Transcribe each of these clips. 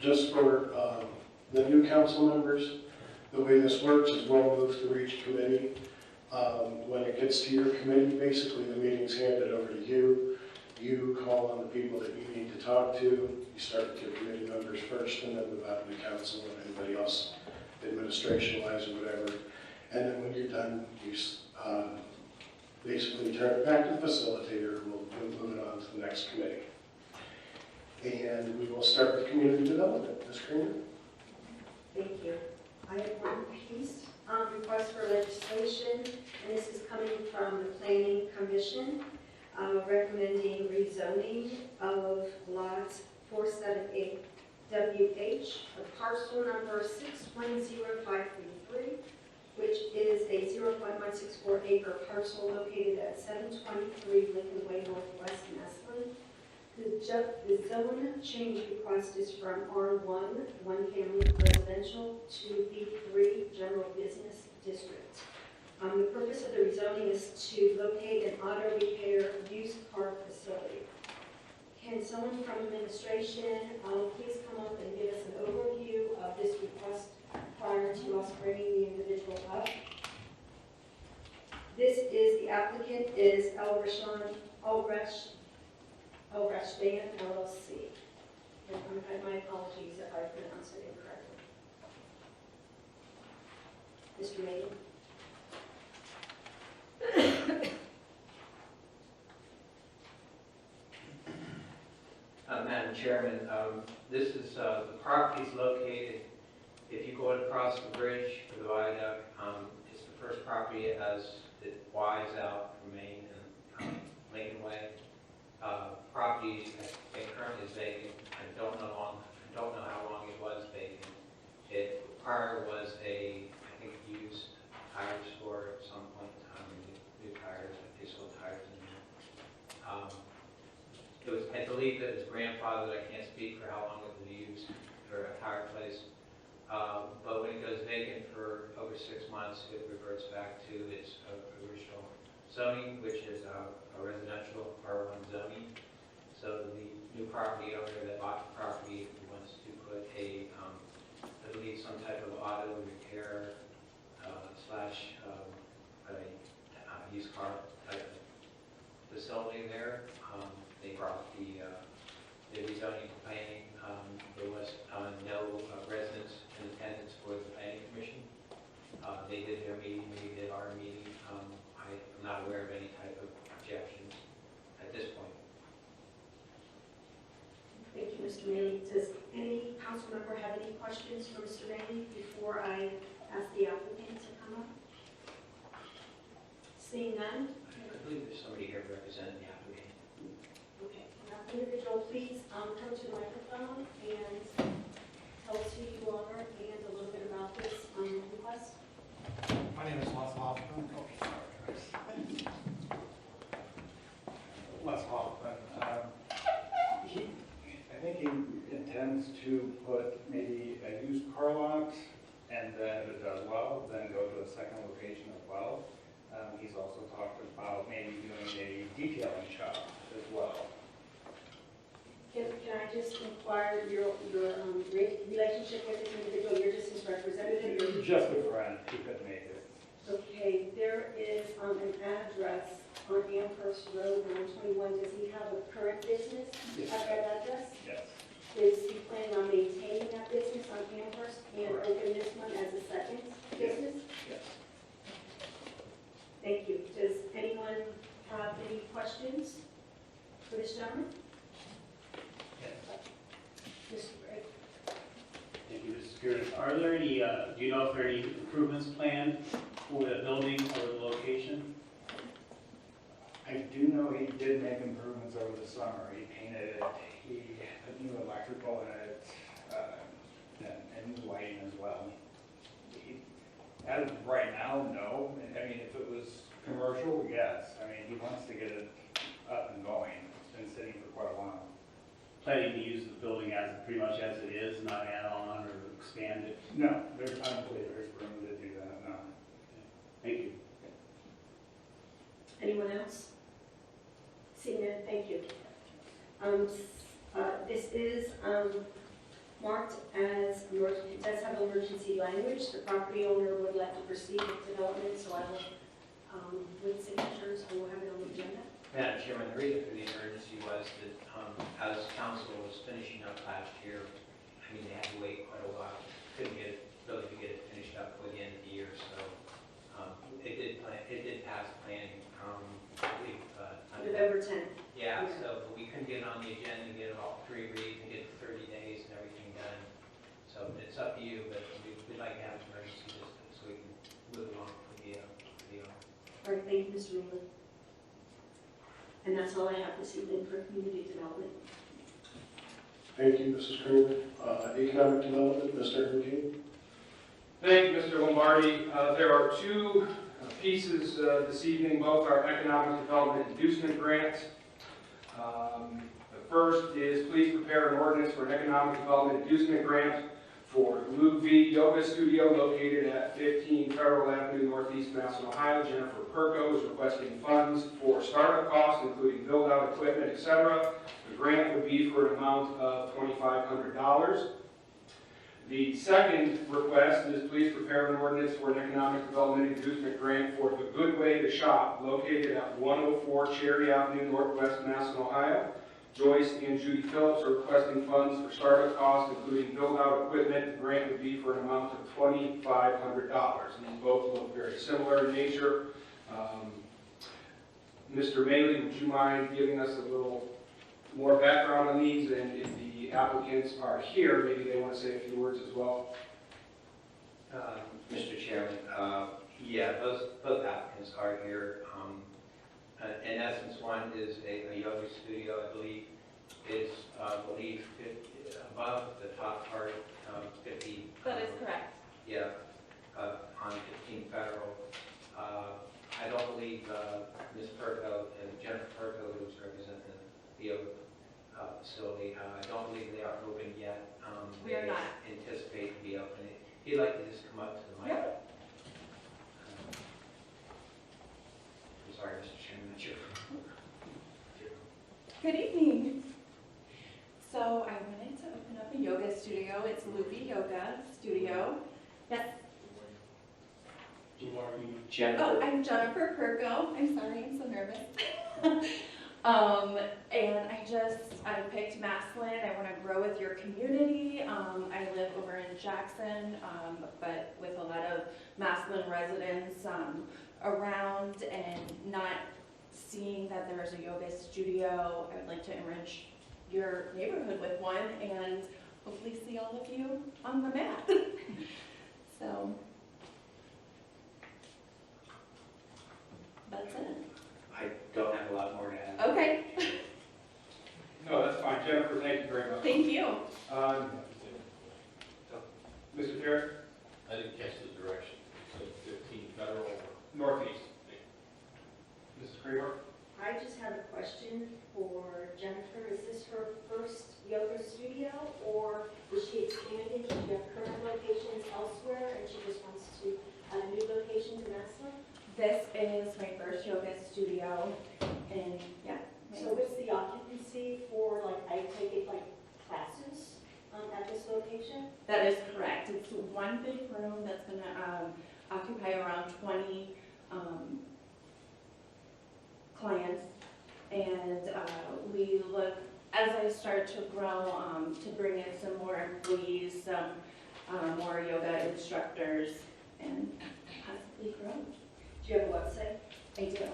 Just for the new council members, the way this works is we'll move through each committee. When it gets to your committee, basically the meeting's handed over to you. You call on the people that you need to talk to. You start with your committee members first, and then move out to the council and anybody else, administration-wise or whatever. And then when you're done, you basically turn it back to the facilitator, who will move it on to the next committee. And we will start with community development. Ms. Kramer? Thank you. I have one piece, request for legislation, and this is coming from the Planning Commission, recommending rezoning of lots 478 WH of parcel number 610533, which is a 0.164 acre parcel located at 723 Lincoln Way Northwest, Massillon. The zone change request is from R1, one family residential, to B3, general business district. The purpose of the rezoning is to locate an auto repair used car facility. Can someone from administration please come up and give us an overview of this request prior to us bringing the individual up? This is, the applicant is Albrecht Band LLC. And my apologies if I pronounced it incorrectly. Mr. Maiden? Madam Chairman, this is the property is located, if you go across the bridge for the viaduct, it's the first property as it winds out from Main and Lincoln Way. Property currently is vacant. I don't know how long it was vacant. It prior was I think used tire store at some point in time. New tires, they sold tires in there. It was, I believe that it was grandfathered. I can't speak for how long it was used for a tire place. But when it goes vacant for over 6 months, it reverts back to its original zoning, which is a residential R1 zoning. So the new property owner that bought the property wants to put I believe some type of auto repair slash used car type of facility there. They brought the rezoning to planning. There was no residents in attendance for the planning commission. They did their meeting, we did our meeting. I'm not aware of any type of objections at this point. Thank you, Mr. Mayney. Does any council member have any questions for Mr. Mayney before I ask the applicant to come up? Seeing none? I believe there's somebody here representing the applicant. Okay. Individual, please come to the microphone and tell us who you are and a little bit about this request. My name is Les Hoffman. Oh, sorry. Les Hoffman. I think he intends to put maybe a used car lot, and then if it does well, then go to a second location as well. He's also talked about maybe doing a detailing shop as well. Can I just inquire your relationship with this individual? You're just his representative? Or Just a friend, he couldn't make it. okay, there is an address on Amherst Road, 921. Does he have a current business at that address? Yes. Is he planning on maintaining that business on Amherst and Correct. open this one as a second business? Yes. Thank you. Does anyone have any questions for this gentleman? Mr. Gregg? Thank you, Mr. Curtis. Are there any, do you know if there are any improvements planned for the building or the location? I do know he did make improvements over the summer. He painted it, he put new electrical in it, and new lighting as well. As of right now, no. I mean, if it was commercial, yes. I mean, he wants to get it up and going. It's been sitting for quite a while. Planning to use the building as pretty much as it is, not add on or expand it? No, there's honestly, there's room to do that, no. Thank you. Anyone else? Seeing none, thank you. This is marked as, it does have emergency language. The property owner would like to proceed with development, so I will, with signatures, I will have it on the agenda. Madam Chairman, the reason for the emergency was that as council was finishing up last year, I mean, they had to wait quite a while. Couldn't get it, really to get it finished up before the end of the year, so it did pass planning, I believe. November 10th. Yeah, so we couldn't get it on the agenda and get it all 3 reads and get the 30 days and everything done. So it's up to you, but we'd like to have an emergency just so we can move along with the All right, thank you, Mr. Rayland. And that's all I have this evening for community development. Thank you, Mrs. Kramer. Economic Development, Mr. Hergy. Thank you, Mr. Lombardi. There are two pieces this evening, both are economic development inducement grants. The first is please prepare an ordinance for an economic development inducement grant for Luke V. Yoga Studio located at 15 Federal Avenue, Northeast Massillon, Ohio. Jennifer Perko is requesting funds for startup costs, including build-out equipment, etc. The grant would be for an amount of $2,500. The second request is please prepare an ordinance for an economic development inducement grant for the Good Way to Shop located at 104 Cherry Avenue, Northwest Massillon, Ohio. Joyce and Judy Phillips are requesting funds for startup costs, including build-out equipment. The grant would be for an amount of $2,500. These both look very similar in nature. Mr. Maley, would you mind giving us a little more background on these? And if the applicants are here, maybe they want to say a few words as well. Mr. Chairman, yeah, both applicants are here. In essence, one is a yoga studio, I believe, is above the top part of 50. That is correct. Yeah, on 15 Federal. I don't believe Ms. Perko and Jennifer Perko, who's representing the yoga facility, I don't believe they are open yet. We are not. Anticipate to be open. If you'd like to just come up to the mic. Yep. I'm sorry, Mr. Chairman, that's your. Good evening. So I wanted to open up a yoga studio. It's Loopy Yoga Studio. Yes. Jennifer. Oh, I'm Jennifer Perko. I'm sorry, I'm so nervous. And I picked Massillon. I want to grow with your community. I live over in Jackson, but with a lot of Massillon residents around, and not seeing that there is a yoga studio. I would like to enrich your neighborhood with one and hopefully see all of you on the mat. So that's it. I don't have a lot more to add. Okay, No, that's fine. Jennifer, thank you very much. thank you. Mr. Terry? I didn't catch the direction. So 15 Federal. Northeast. Mrs. Kramer? I just have a question for Jennifer. Is this her first yoga studio, or is she expanding? Does she have current locations elsewhere, and she just wants to a new location to Massillon? This is my first yoga studio, and yeah. So what's the occupancy for, like, I take it like classes at this location? That is correct. It's one big room that's going to occupy around 20 clients, and we look, as I start to grow, to bring in some more employees, some more yoga instructors, and possibly grow. Do you have a website? I do.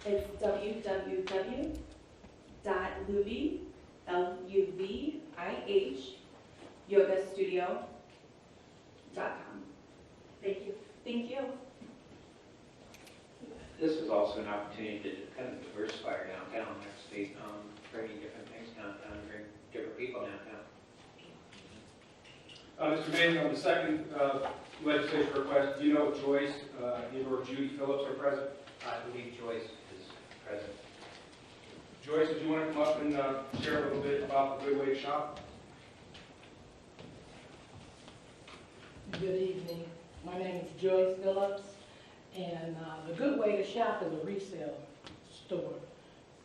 It's www.luvih, Luvih, yogastudio.com. Thank you. Thank you. This is also an opportunity to kind of diversify our downtown, actually, bringing different things downtown, bring different people downtown. Mr. Bailey, on the second legislative request, do you know if Joyce and/or Judy Phillips are present? I believe Joyce is present. Joyce, did you want to come up and share a little bit about the Good Way to Shop? Good evening. My name is Joyce Phillips, and the Good Way to Shop is a resale store.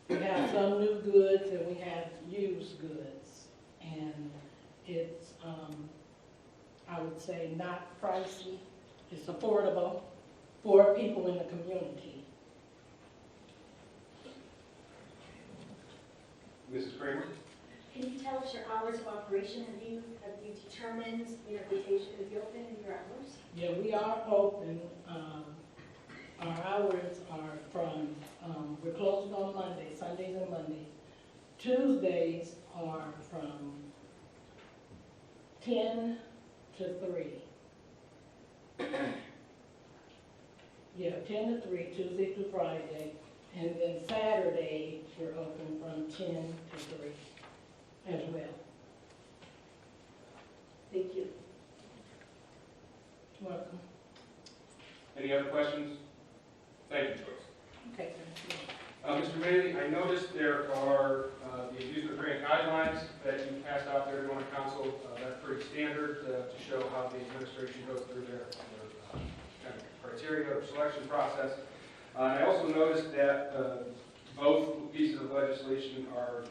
We have some new goods and we have used goods, and It's, I would say, not pricey. It's affordable for people in the community. Mrs. Kramer? Can you tell us your hours of operation? Have you determined, the location of the open and your hours? Yeah, we are open. Our hours are from, we're closed on Mondays, Sundays and Mondays. Tuesdays are from 10 to 3. Yeah, 10 to 3, Tuesday through Friday. And then Saturday, we're open from 10 to 3 as well. Thank you. Welcome. Any other questions? Thank you, Joyce. Okay, thank you. Mr. Bailey, I noticed there are the amusement grant guidelines that you passed out to everyone in council. That's pretty standard to show how the administration goes through their kind of criteria or selection process. I also noticed that both pieces of legislation are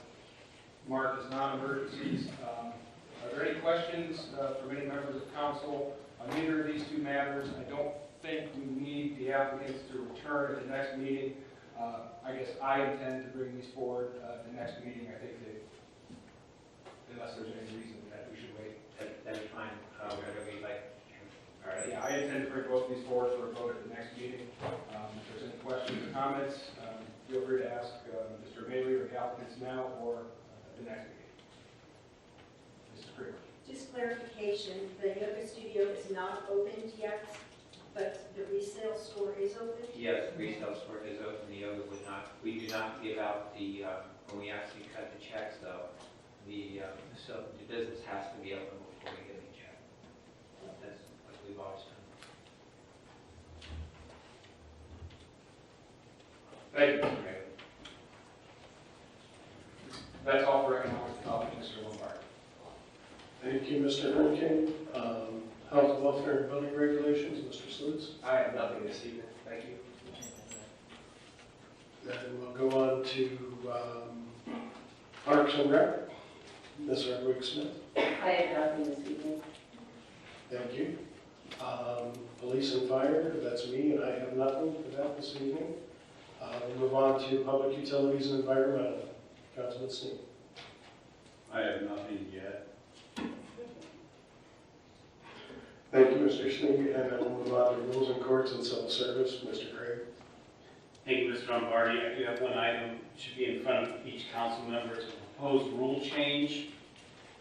marked as non-emergencies. Are there any questions from any members of council on either of these two matters? I don't think we need the applicants to return at the next meeting. I guess I intend to bring these forward at the next meeting. I think that, unless there's any reason that we should wait. That'd be fine. Whatever we like. All right. Yeah, I intend to bring both these forward for a vote at the next meeting. If there's any questions or comments, feel free to ask Mr. Bailey or the applicants now or at the next meeting. Mrs. Kramer. Just clarification, the yoga studio is not opened yet, but the resale store is open? Yes, retail store is open, the yoga would not. We do not give out the, when we actually cut the checks though, so the business has to be open before we get the check. That's what we've always done. Thank you, Mr. Bailey. That's all for economic development, Mr. Lombard. Thank you, Mr. Hurricane. Health, welfare, and building regulations, Mr. Slutz. I have nothing this evening. Thank you. Then we'll go on to Parks and Rec. Ms. Hardwick Smith. I have nothing this evening. Thank you. Police and fire, that's me, and I have nothing for that this evening. We'll move on to public utilities and environmental. Councilman Sneed. I have nothing yet. Thank you, Mr. Sneed, and then we'll move on to rules and courts and civil service. Mr. Craig. Thank you, Mr. Lombardi. I do have one item, should be in front of each council member. It's a proposed rule change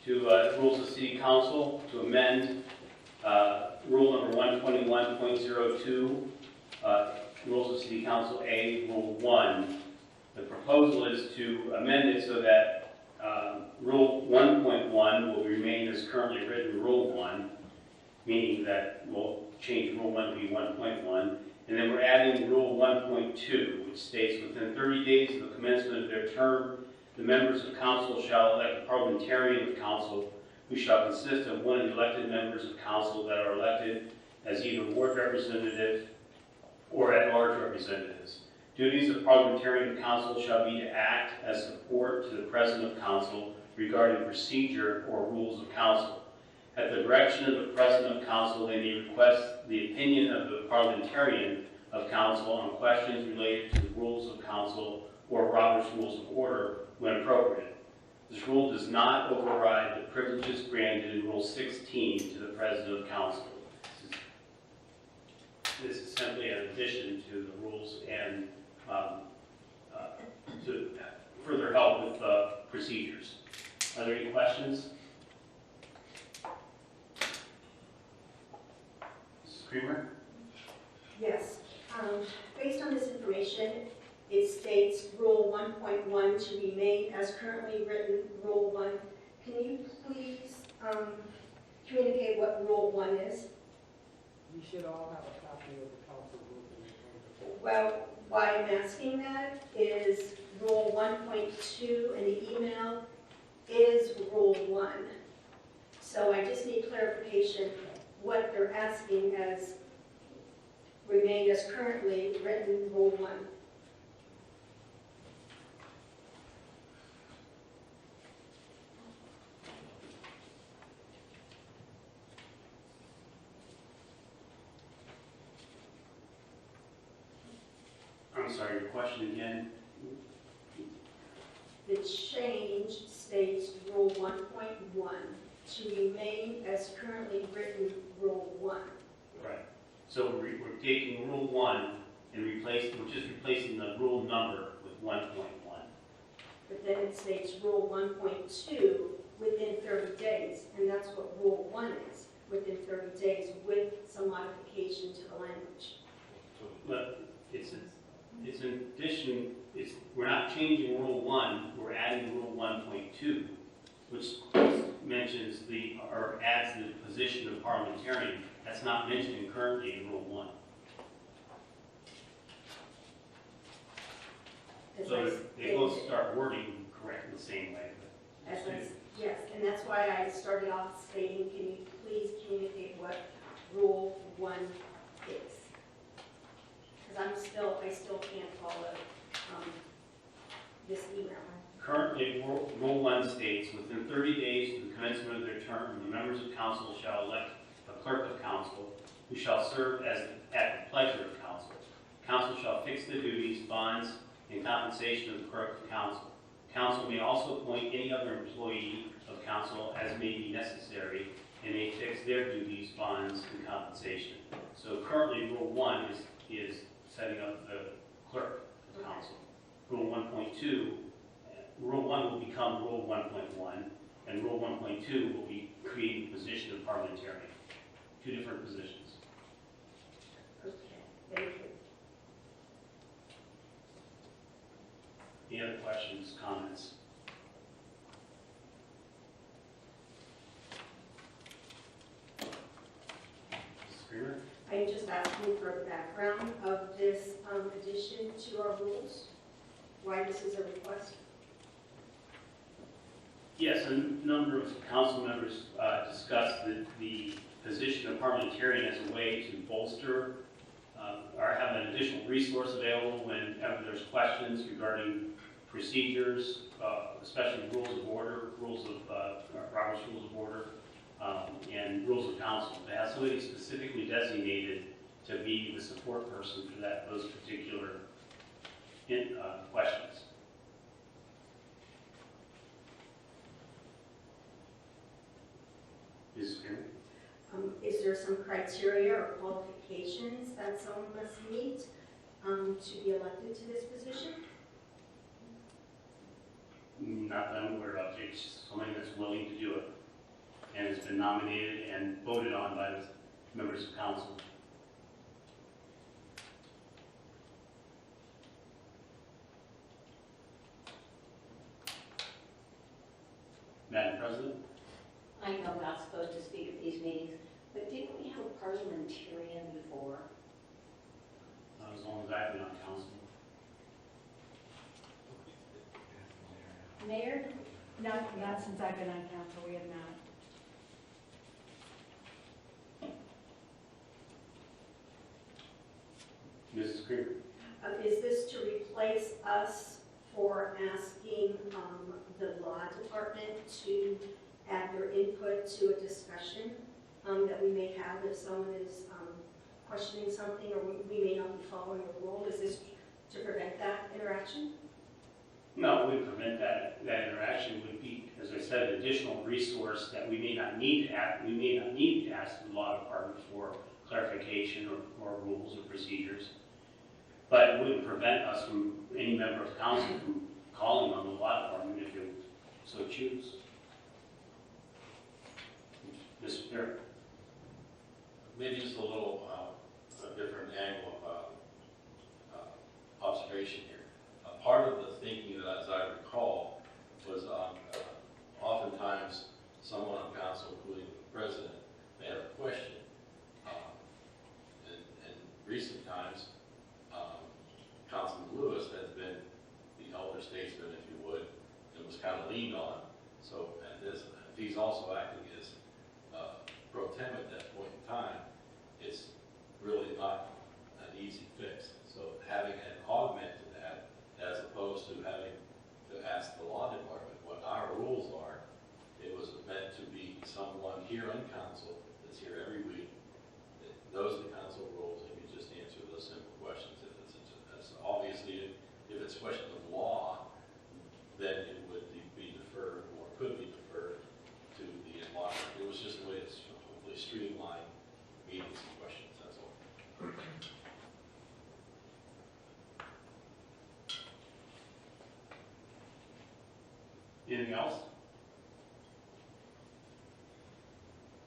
to rules of city council to amend rule number 121.02, rules of city council A, rule 1. The proposal is to amend it so that rule 1.1 will remain as currently written rule 1, meaning that we'll change rule 1 to be 1.1. And then we're adding rule 1.2, which states within 30 days of the commencement of their term, the members of council shall elect a parliamentarian of council who shall consist of one of the elected members of council that are elected as either ward representative or at-large representatives. Duties of parliamentarian of council shall be to act as support to the president of council regarding procedure or rules of council. At the direction of the president of council, they may request the opinion of the parliamentarian of council on questions related to the rules of council or Robert's Rules of Order when appropriate. This rule does not override the privileges granted in Rule 16 to the president of council. This is simply an addition to the rules and to further help with procedures. Are there any questions? Mrs. Creamer? Yes. Based on this information, it states Rule 1.1 to remain as currently written, Rule 1. Can you please communicate what Rule 1 is? You should all have a copy of the council rule. Well, why I'm asking that is Rule 1.2 in the email is Rule 1. So I just need clarification what they're asking as remain as currently written Rule 1. sorry, your question again? The change states Rule 1.1 to remain as currently written Rule 1. Right. So we're taking Rule 1 and we're just replacing the rule number with 1.1. But then it states Rule 1.2 within 30 days, and that's what Rule 1 is, within 30 days with some modification to the language. But it's an addition, we're not changing Rule 1, we're adding Rule 1.2, which mentions or adds the position of parliamentarian. That's not mentioned currently in Rule 1. So they both start wording correct in the same way. Yes, and that's why I started off stating, can you please communicate what Rule 1 is? Because I still can't follow this email. Currently, Rule 1 states, within 30 days of the commencement of their term, the members of council shall elect a clerk of council who shall serve at the pleasure of council. Council shall fix the duties, bonds, and compensation of the clerk of council. Council may also appoint any other employee of council as may be necessary and may fix their duties, bonds, and compensation. So currently, Rule 1 is setting up the clerk of council. Rule 1.2, Rule 1 will become Rule 1.1, and Rule 1.2 will be creating the position of parliamentarian. Two different positions. Okay, thank you. Any other questions, comments? Mrs. Creamer? I'm just asking for the background of this addition to our rules, why this is a request. Yes, a number of council members discussed the position of parliamentarian as a way to bolster or have an additional resource available whenever there's questions regarding procedures, especially rules of order, Robert's Rules of Order, and rules of council. To have somebody specifically designated to be the support person for those particular questions. Mrs. Chairman? Is there some criteria or qualifications that someone must meet to be elected to this position? Not that I'm aware of. It's just somebody that's willing to do it and has been nominated and voted on by the members of council. Madam President? I know I'm not supposed to speak at these meetings, but didn't we have a parliamentarian before? As long as I've been on council. Mayor? Not since I've been on council, we have not. Mrs. Creamer? Is this to replace us for asking the law department to add their input to a discussion that we may have if someone is questioning something or we may not be following a rule? Is this to prevent that interaction? No, it would prevent that interaction. Would be, as I said, an additional resource that we may not need to ask. We may not need to ask the law department for clarification or rules or procedures. But it wouldn't prevent us from, any member of council, from calling on the law department if you so choose. Mr. Chair? Maybe just a little a different angle of observation here. Part of the thinking that, as I recall, was oftentimes someone on council, including the president, may have a question. In recent times, Councilman Lewis has been the elder statesman, if you would, and was kind of leaned on. So, and if he's also acting as pro tem at that point in time, it's really not an easy fix. So having an augment to that, as opposed to having to ask the law department what our rules are, it was meant to be someone here on council that's here every week, that knows the council rules, and can just answer those simple questions. If it's obviously Anything else?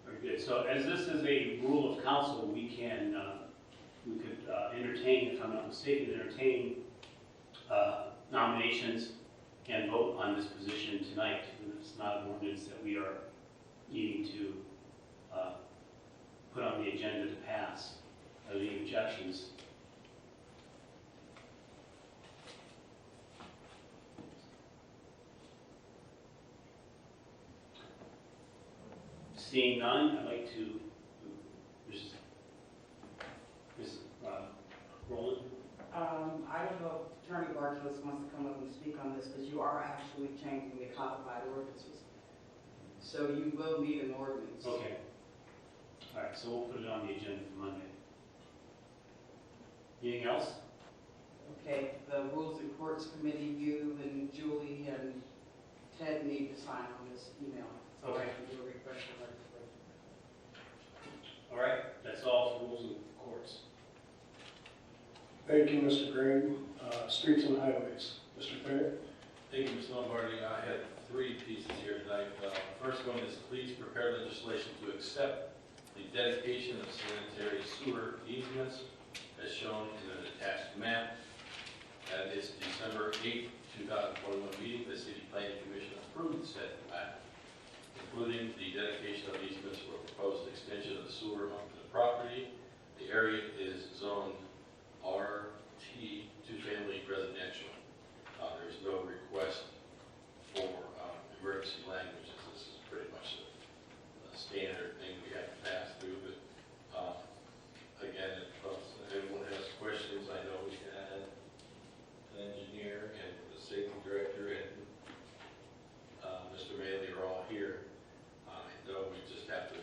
Very good. So as this is a rule of council, we could entertain, if I'm not mistaken, nominations and vote on this position tonight. It's not an ordinance that we are needing to put on the agenda to pass. Are there any objections? Seeing none, I'd like to, Ms. Rowland? I don't know if Attorney Bartolus wants to come up and speak on this, because you are actually changing the codified ordinances. So you will need an ordinance. Okay. All right, so we'll put it on the agenda for Monday. Anything else? Okay, the Rules and Courts Committee, you and Julie and Ted need to sign on this email. So I can do a request for legislation. All right, that's all for rules and courts. Thank you, Mr. Green. Streets and highways, Mr. Fair. Thank you, Mr. Lombardi. I had 3 pieces here tonight. First one is please prepare legislation to accept the dedication of sanitary sewer easements as shown in an attached map. At its December 8, 2021 meeting, the City Planning Commission approved said map, including the dedication of easements for proposed extension of the sewer onto the property. The area is zoned RT, two-family residential. There's no request for emergency languages. This is pretty much a standard thing we have to pass through. But again, if anyone has questions, I know we had an engineer and the safety director and Mr. Bailey are all here. I know we just have to,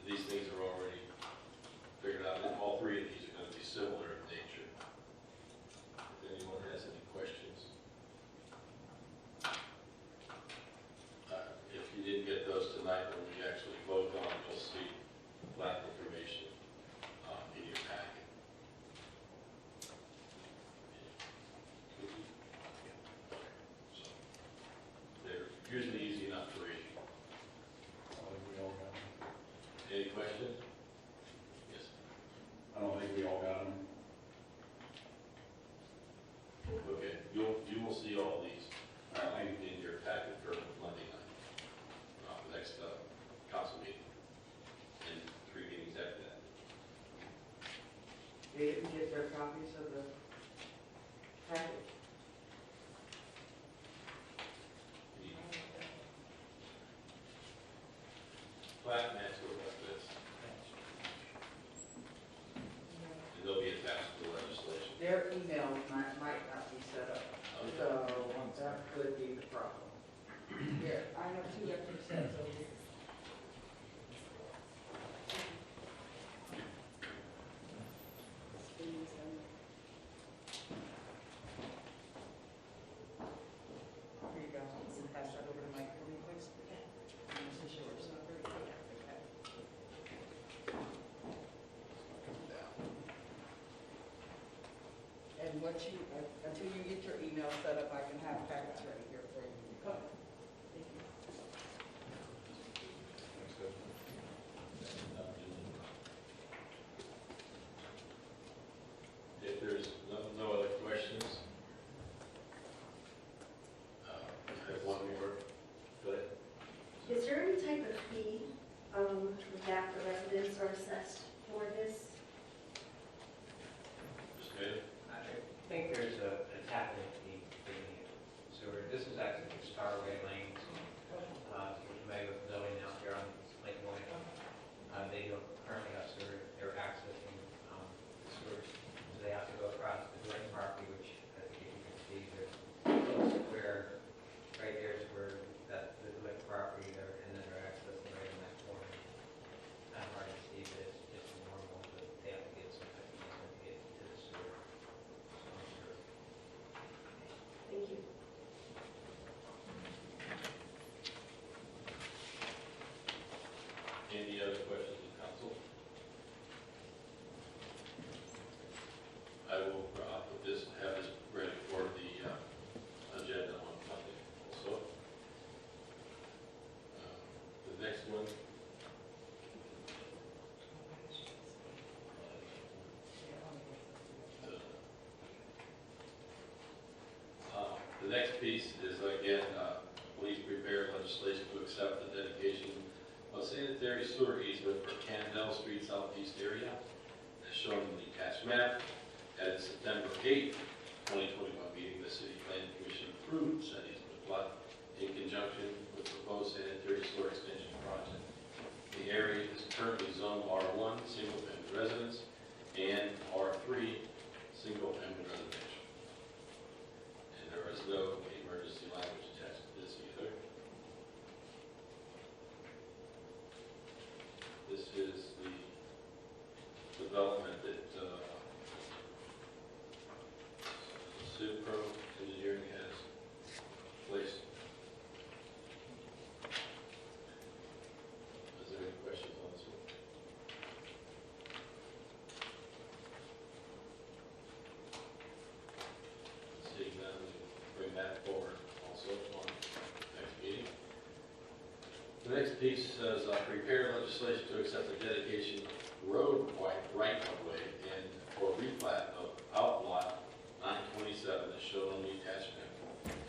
these things are already figured out, and all 3 of these are going to be similar in nature. If anyone has any questions. If you didn't get those tonight, when we actually vote on, you'll see that information in your packet. So, they're usually easy enough to read. Any questions? Yes. I don't think we all got them. Okay, you will see all these in your packet for Monday night, the next council meeting, and 3 meetings after that. They didn't get their copies of the packet. Plat maps look like this, and they'll be attached to the legislation. Their emails might not be set up, so that could be the problem. Here, I have 2 extra sets of these. Here you go. You can pass that over to Mike really quick. This is yours. Okay. And what you, until you get your email set up, I can have packets ready here for you. Thank you. If there's no other questions, I have one more. Go ahead. Is there any type of fee that the residents are assessed for this? Mr. Mayor? I think there's a tapping fee for the sewer. This is actually for Starway Lanes. If you're familiar with the building out here on Lake Point, they don't currently have sewer. They're accessing the sewer. So they have to go across the joint property, which I think you can see there's where right there is where that the joint property there, and then they're accessing right in that corner. Kind of hard to see, but it's one. The next piece is, again, please prepare legislation to accept the dedication of sanitary sewer easement for Candell Street Southeast area, as shown in the attached map. At its September 8th, 2021 meeting, the City Planning Commission approved said easement plot in conjunction with proposed sanitary sewer extension project. The area is currently zoned R1, single-family residence, and R3, single-family residential. And there is no emergency language attached to this either. This is the development that Supro Engineering has placed. Is there any questions on this one? Seeing none, we bring that forward also on next meeting. The next piece says prepare legislation to accept the dedication of road right-of-way and for replat of outlot 927 as shown on the attachment.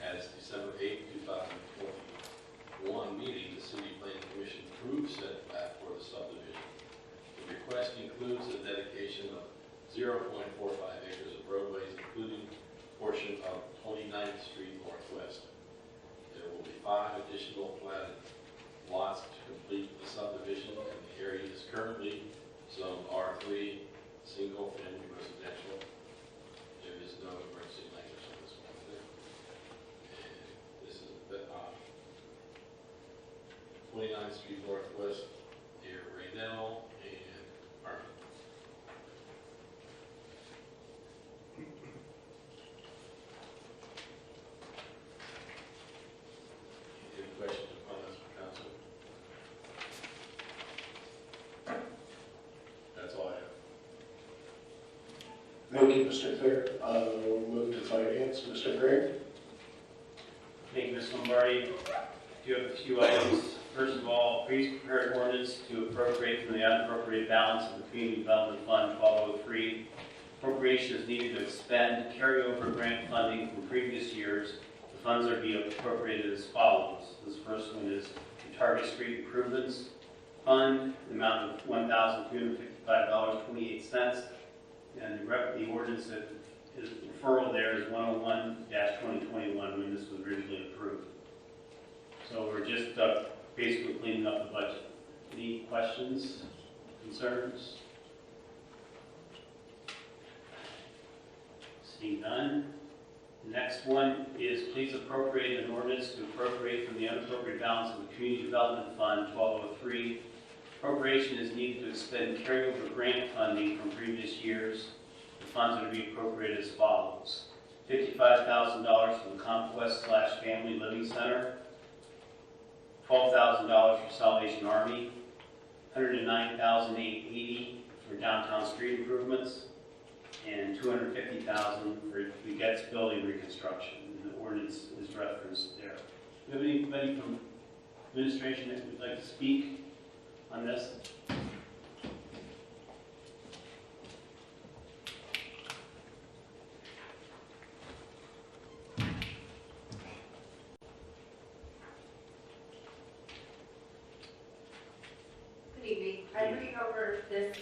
As December 8, 2021 meeting, the City Planning Commission approved said plat for the subdivision. The request includes the dedication of 0.45 acres of roadways, including a portion of 29th Street Northwest. There will be 5 additional platted lots to complete the subdivision, and the area is currently zone R3, single-family residential. There is no emergency language on this one there. And this is 29th Street Northwest near Raynell and Army. Any questions or comments from council? That's all I have. Thank you, Mr. Thayer. We'll move to finance. Mr. Green? Thank you, Ms. Lombardi. I do have a few items. First of all, please prepare an ordinance to appropriate from the unappropriated balance of the Community Development Fund 1203. Appropriation is needed to expend carryover grant funding from previous years. The funds are to be appropriated as follows. This first one is the Target Street Improvements Fund, the amount of $1,255.28. And the ordinance that is referral there is 101-2021 when this was originally approved. So we're just basically cleaning up the budget. Any questions, concerns? Seeing none. The next one is please appropriate an ordinance to appropriate from the unappropriated balance of the Community Development Fund 1203. Appropriation is needed to expend carryover grant funding from previous years. The funds are to be appropriated as follows. $55,000 from the Conquest/Family Living Center, $12,000 for Salvation Army, $109,880 for downtown street improvements, and $250,000 for the Getz building reconstruction. And the ordinance is referenced there. Do we have anybody from administration that would like to speak on this? Good evening. I'm reading over this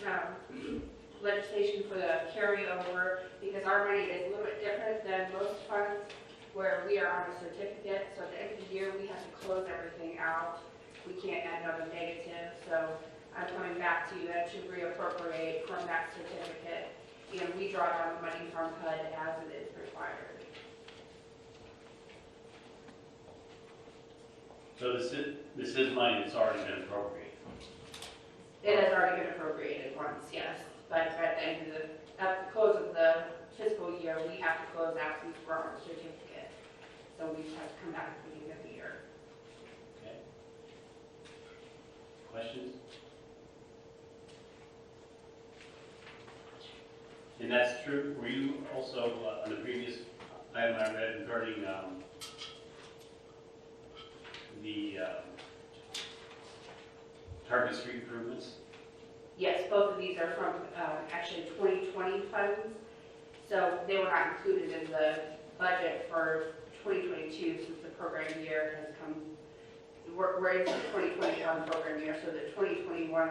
legislation for the carryover because our money is a little bit different than most funds where we are on a certificate. So at the end of the year, we have to close everything out. We can't end on a negative. So I'm coming back to you and to reappropriate from that certificate. And we draw down the money from HUD as it is required. So this is money that's already been appropriated. It has already been appropriated once, yes. But at the end of at the close of the fiscal year, we have to close out since we're on a certificate. So we just have to come back at the beginning of the year. Okay. Questions? And that's true. Were you also on the previous item I read regarding Target Street improvements. Yes, both of these are from actually 2020 funds, so they were not included in the budget for 2022 since the program year has come. We're into the 2021 program year, so the 2021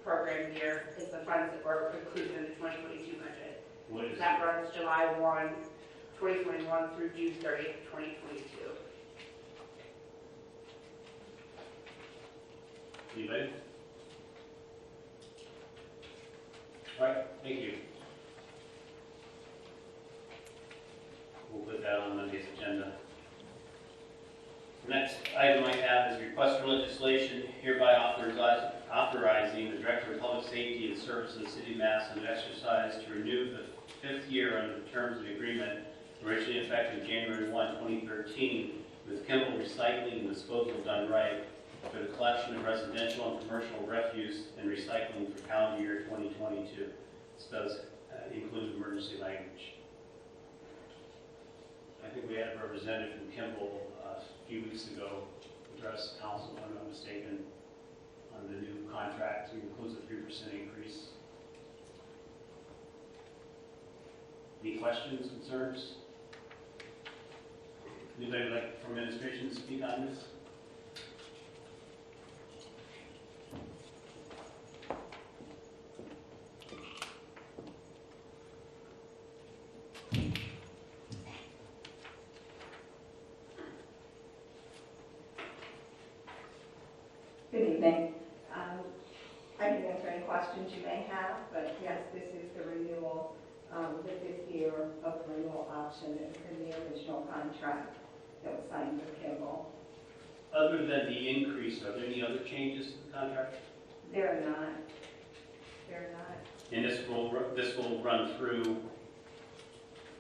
program year is the funds that were included in the 2022 budget. What is That runs July 1, 2021 through June 30th, 2022. Anybody? All right, thank you. We'll put that on Monday's agenda. The next item I have is request for legislation hereby authorizing the Director of Public Safety and Services of the City of Massillon to exercise to renew the 5th year under the terms of the agreement originally effective January 1, 2013 with Kimball Recycling and Disposal Done Right for the collection of residential and commercial refuse and recycling for calendar year 2022. This does include emergency language. I think we had a representative from Kimball a few weeks ago address council, if I'm not mistaken, on the new contract. It includes a 3% increase. Any questions, concerns? Anybody like from administration to speak on this? Good evening. I can answer any questions you may have, but yes, this is the renewal, the 5th year of the renewal option in the original contract that was signed with Kimball. Other than the increase, are there any other changes to the contract? They're not. They're not. And this will run through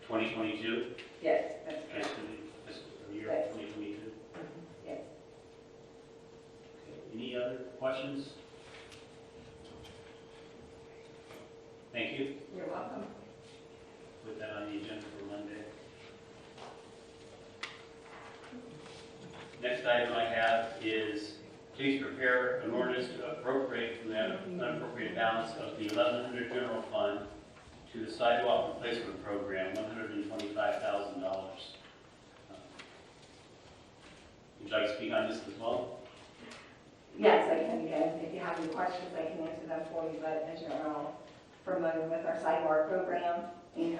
2022? Yes, that's correct. Fiscal year Yes. 2022? Yes. Any other questions? Thank you. You're welcome. Put that on the agenda for Monday. Next item I have is please prepare an ordinance to appropriate from the unappropriated balance of the 1100 general fund to the sidewalk replacement program, $125,000. Would you like to speak on this as well? Yes, I can again. If you have any questions, I can answer them for you, but as you're all familiar with our sidewalk program, and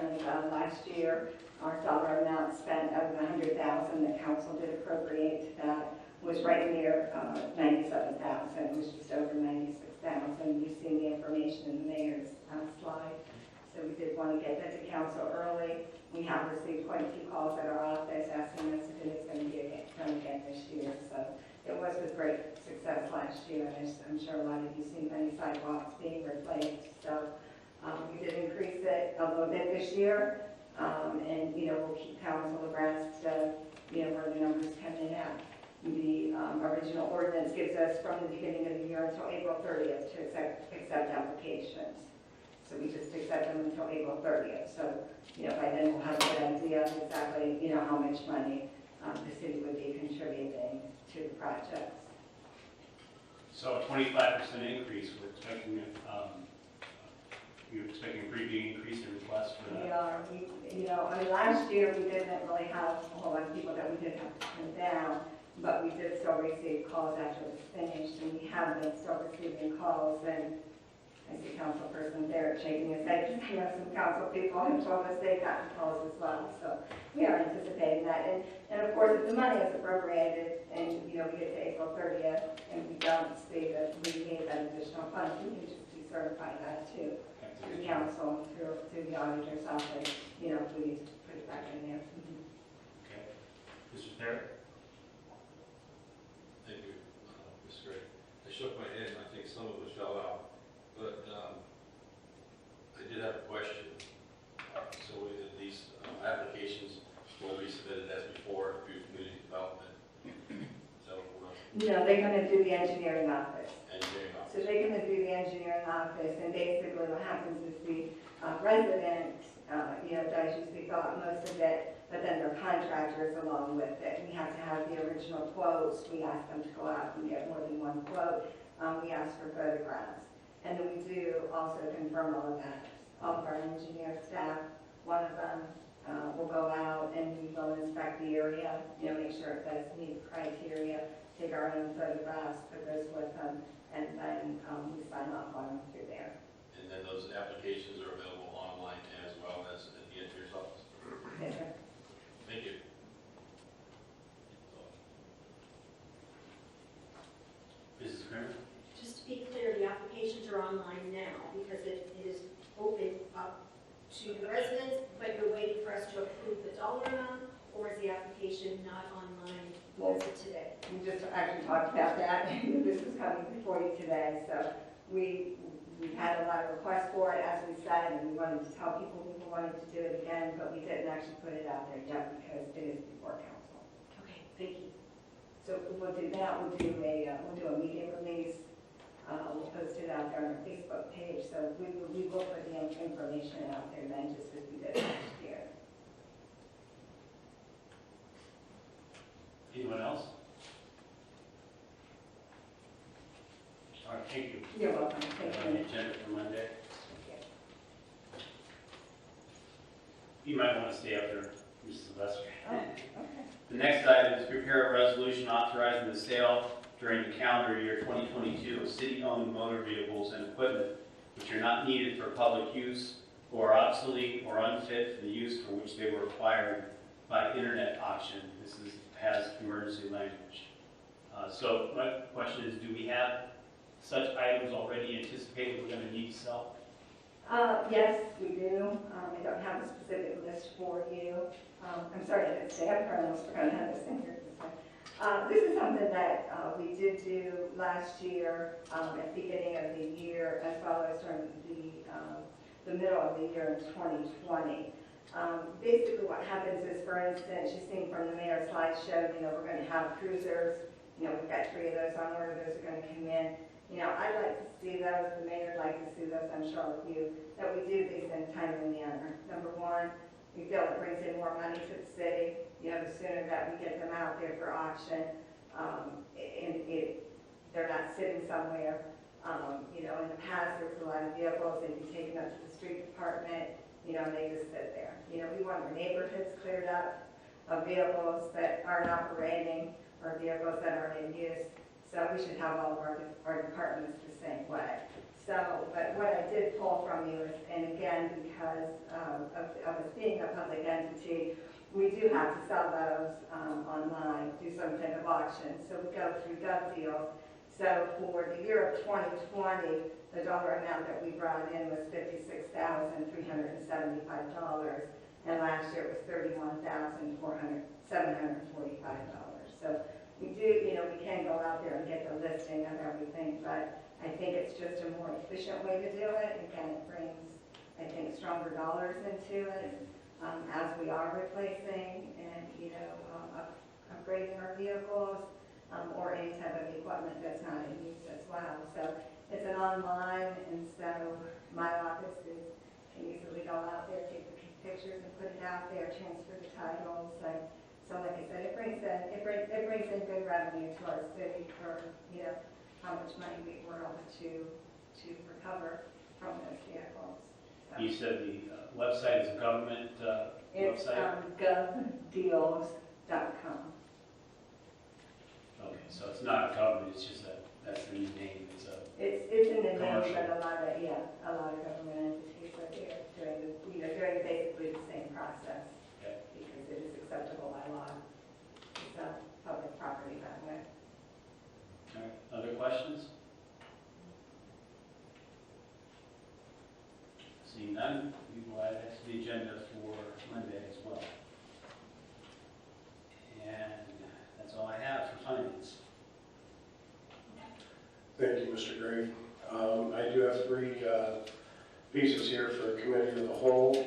last year, our dollar amount spent out of the $100,000 that council did appropriate, that was right near $97,000. It was just over $96,000. You've seen the information in the mayor's slide. So we did want to get that to council early. We have received quite a few calls at our office asking us if it is going to be done again this year. So it was with great success last year, and I'm sure a lot of you seen many sidewalks being replaced. So we did increase it a little bit this year, and we'll keep council abreast of where the numbers come in at. The original ordinance gives us from the beginning of the year until April 30th to accept applications. So we just accept them until April 30th. So by then we'll have a good idea of exactly how much money the city would be contributing to the projects. So a 25% increase, we're expecting you're expecting a pretty big increase in requests for that? We are. Last year we didn't really have a whole lot of people that we did have to turn down, but we did still receive calls after it was finished, and we have been still receiving calls. And I see Councilperson Barrett shaking his head because I know some council people have told us they've gotten calls as well. So we are anticipating that. And of course, if the money is appropriated and we get to April 30th and we don't see that we need that additional funds, we can just decertify that too. Through council, through the auditor's office, if we need to put it back in there. Okay. Mr. Barrett? Thank you, Ms. Gray. I shook my head and I think some of it fell out, but I did have a question. So these applications will be submitted as before through community development. So No, they're going to do the engineering office. engineering office. So they're going to do the engineering office, and basically what happens is the resident, does usually fill out most of it, but then their contractors along with it. We have to have the original quotes. We ask them to go out and get more than one quote. we ask for photographs. And then we do also confirm all of that. All of our engineer staff, one of them will go out and we will inspect the area, make sure it does meet criteria, take our own photographs, put those with them, and then we sign off on them through there. And then those applications are available online as well as at the engineer's office. Yes, sir. Thank you. Mrs. Kramer? Just to be clear, the applications are online now because it is open up to the residents, but you're waiting for us to approve the dollar amount, or is the application not online as of today? We just actually talked about that. This is coming before you today, so we had a lot of requests for it, as we said, and we wanted to tell people we wanted to do it again, but we didn't actually put it out there yet because it is before council. Okay, thank you. So we'll do that. We'll do a media release. We'll post it out there on our Facebook page. So we will put the information out there then, just as we did last year. Anyone else? All right, thank you. You're welcome. Thank On the you. agenda for Monday. You might want to stay up there, Mrs. Sylvester. Oh, okay. The next item is prepare a resolution authorizing the sale during the calendar year 2022 of city-owned motor vehicles and equipment which are not needed for public use or are obsolete or unfit for the use for which they were acquired by internet auction. This has emergency language. So my question is, do we have such items already anticipated we're going to need to sell? Yes, we do. I don't have a specific list for you. I'm sorry I didn't say up front. I was going to have this in here this time. This is something that we did do last year at the beginning of the year, as well as during the middle of the year in 2020. Basically what happens is, for instance, you've seen from the mayor's slideshow, we're going to have cruisers. We've got 3 of those on order. Those are going to come in. I'd like to see those, the mayor would like to see those, I'm sure with you, that we do these in a timely manner. Number one, we feel it brings in more money to the city. The sooner that we get them out there for auction, they're not sitting somewhere. In the past, there was a lot of vehicles, they'd be taken up to the street department, and they just sit there. We want our neighborhoods cleared up of vehicles that aren't operating or vehicles that aren't in use. So we should have all of our departments the same way. So, but what I did pull from you is, and again, because of us being a public entity, we do have to sell those online, do some type of auction. So we go through Gov Deals. So for the year of 2020, the dollar amount that we brought in was $56,375, and last year it was $31,745. So we do, we can go out there and get the listing of everything, but I think it's just a more efficient way to do it. Again, it brings, I think, stronger dollars into it as we are replacing and, upgrading our vehicles or any type of equipment that's not in use as well. So it's an online, and so my office can easily go out there, take the pictures and put it out there, transfer the titles. So like I said, it brings in good revenue to our city for, how much money we were able to recover from those vehicles. So You said the website is a government it's website? govdeals.com. Okay, so it's not a government, it's just that's the new name. It's in the name, Commercial. but a lot of government entities are there doing basically the same process. Okay. Because it is acceptable by law. It's public property that way. All right, other questions? Seeing none, we will add that to the agenda for Monday as well. And that's all I have for finance. Thank you, Mr. Gray. I do have 3 pieces here for committee of the whole.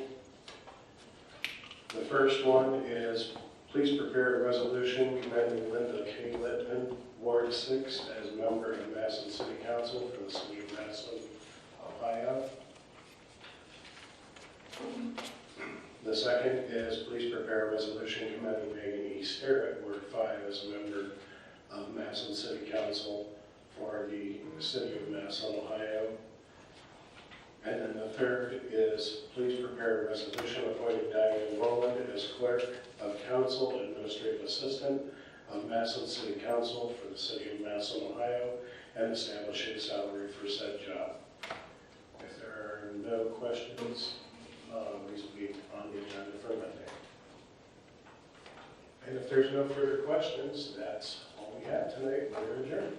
The first one is please prepare a resolution commending Linda K. Littman, Ward 6, as a member of the Massillon City Council for the city of Massillon, Ohio. The second is please prepare a resolution commending Megan E. Sterrett, Ward 5, as a member of Massillon City Council for the city of Massillon, Ohio. And then the third is please prepare a resolution appointing Diane Rowland as clerk of council, administrative assistant of Massillon City Council for the city of Massillon, Ohio, and establishing a salary for said job. If there are no questions, these will be on the agenda for Monday. And if there's no further questions, that's all we have tonight. We're adjourned.